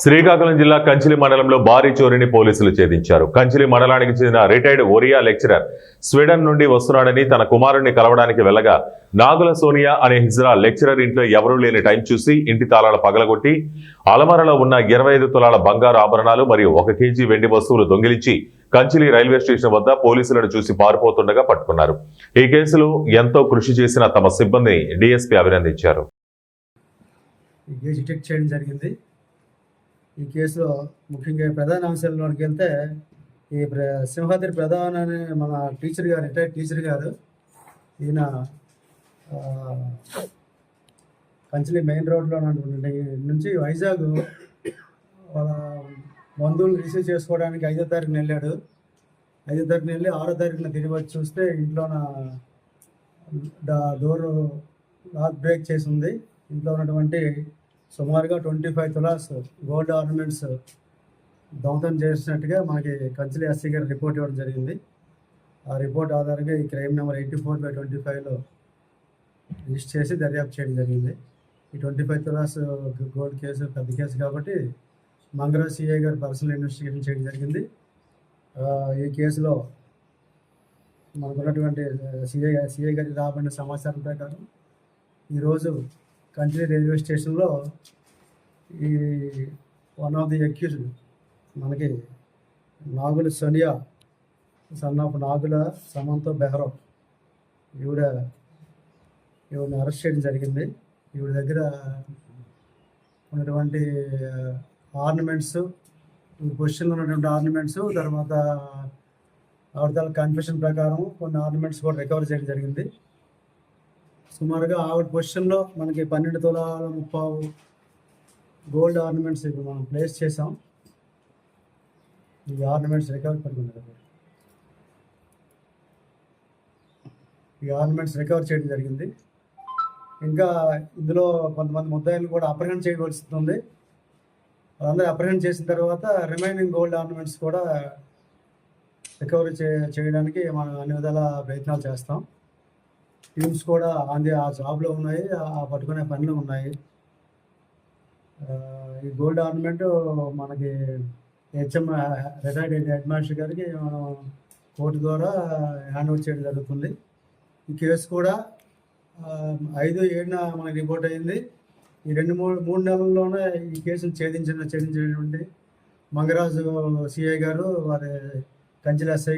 శ్రీకాకుళం జిల్లా కంచిలి మండలంలో భారీ చోరీని పోలీసులు ఛేదించారు. కంచిలి మండలానికి చెందిన రిటైర్డ్ ఒరియా లెక్చరర్ స్వీడన్ నుండి వస్తున్నాడని తన కుమారుడిని కలవడానికి వెళ్లగా నాగుల సోనియా అనే హిజ్రా లెక్చరర్ ఇంట్లో ఎవరూ లేని టైం చూసి ఇంటి తాళాలు పగలగొట్టి అలమరలో ఉన్న 25 తులాల బంగారు ఆభరణాలు మరియు 1 కేజీ వెండి వస్తువులు దొంగిలించి కంచిలి రైల్వే స్టేషన్ వద్ద పోలీసులను చూసి పారిపోతుండగా పట్టుకున్నారు. ఈ కేసులో ఎంతో కృషి చేసిన తమ సిబ్బందిని డీఎస్పీ అభినందించారు. ఈ కేసులో ముఖ్యంగా ప్రధాన అంశాల్లోకి వెళ్తే ఈ సింహాద్రి ప్రధాన అనే మన టీచర్ గారు, రిటైర్డ్ టీచర్ గారు, ఈయన కంచిలి మెయిన్ రోడ్లో నుంచి వైజాగ్ వాళ్ళ బంధువులు రిసీవ్ చేసుకోవడానికి 5వ తారీఖున వెళ్ళాడు. 5వ తారీఖున వెళ్ళి 6వ తారీఖున తిరిగి వచ్చి చూస్తే ఇంట్లోన డోరు లాక్ బ్రేక్ చేసి ఉంది. ఇంట్లో ఉన్నటువంటి సుమారుగా 25 తులాస్ గోల్డ్ ఆర్నమెంట్స్ దొంగతనం చేసినట్టుగా మనకి కంచిలి ఎస్సీ గారు రిపోర్ట్ ఇవ్వడం జరిగింది. ఆ రిపోర్ట్ ఆధారంగా ఈ క్రైమ్ నెంబర్ 84/25లో రిజిస్టర్ చేసి దర్యాప్తు చేయడం జరిగింది. ఈ 25 తులాస్ గోల్డ్ కేసు పెద్ద కేసు కాబట్టి మంగళ సిఐ గారు పర్సనల్ ఇన్వెస్టిగేషన్ చేయడం జరిగింది. ఈ కేసులో మనకున్నటువంటి సిఐ గారికి రాబడిన సమాచారం ప్రకారం ఈరోజు కంచిలి రైల్వే స్టేషన్లో ఈ వన్ ఆఫ్ ది అక్యూజ్డ్ మనకి నాగుల సోనియా సన్ ఆఫ్ నాగుల సమంత బెహ్రా ఈవిడని అరెస్ట్ చేయడం జరిగింది. ఈవిడ దగ్గర ఉన్నటువంటి ఆర్నమెంట్స్, పొజిషన్లో ఉన్నటువంటి ఆర్నమెంట్స్, తర్వాత ఆవిడ కన్ఫెషన్ ప్రకారం కొన్ని ఆర్నమెంట్స్ కూడా రికవర్ చేయడం జరిగింది. సుమారుగా ఆవిడ పొజిషన్లో మనకి 12 తులాల 30 గోల్డ్ ఆర్నమెంట్స్ ఇప్పుడు మనం ప్లేస్ చేసాం. ఈ ఆర్నమెంట్స్ రికవర్ చేయడం జరిగింది. ఇంకా ఇందులో కొంతమంది ముద్దాయిలు కూడా అప్రహెండ్ చేయవలసి ఉంది. వాళ్ళందరూ అప్రహెండ్ చేసిన తర్వాత రిమైనింగ్ గోల్డ్ ఆర్నమెంట్స్ కూడా రికవరీ చేయడానికి మనం అన్ని విధాల ప్రయత్నాలు చేస్తాం. టీమ్స్ కూడా ఆ జాబ్లో ఉన్నాయి, ఆ పట్టుకునే పనిలో ఉన్నాయి. ఈ గోల్డ్ ఆర్నమెంట్ మనకి హెచ్ఎం రిటైర్డ్ హెడ్ మాస్టర్ గారికి మనం కోర్టు ద్వారా హ్యాండ్ ఓవర్ చేయడం జరుగుతుంది. ఈ కేసు కూడా 5/7 మనకి రిపోర్ట్ అయింది. ఈ 2-3 నెలల్లోనే ఈ కేసును ఛేదించినటువంటి మంగరాజు సిఐ గారు, వారి కంచిలి ఎస్ఐ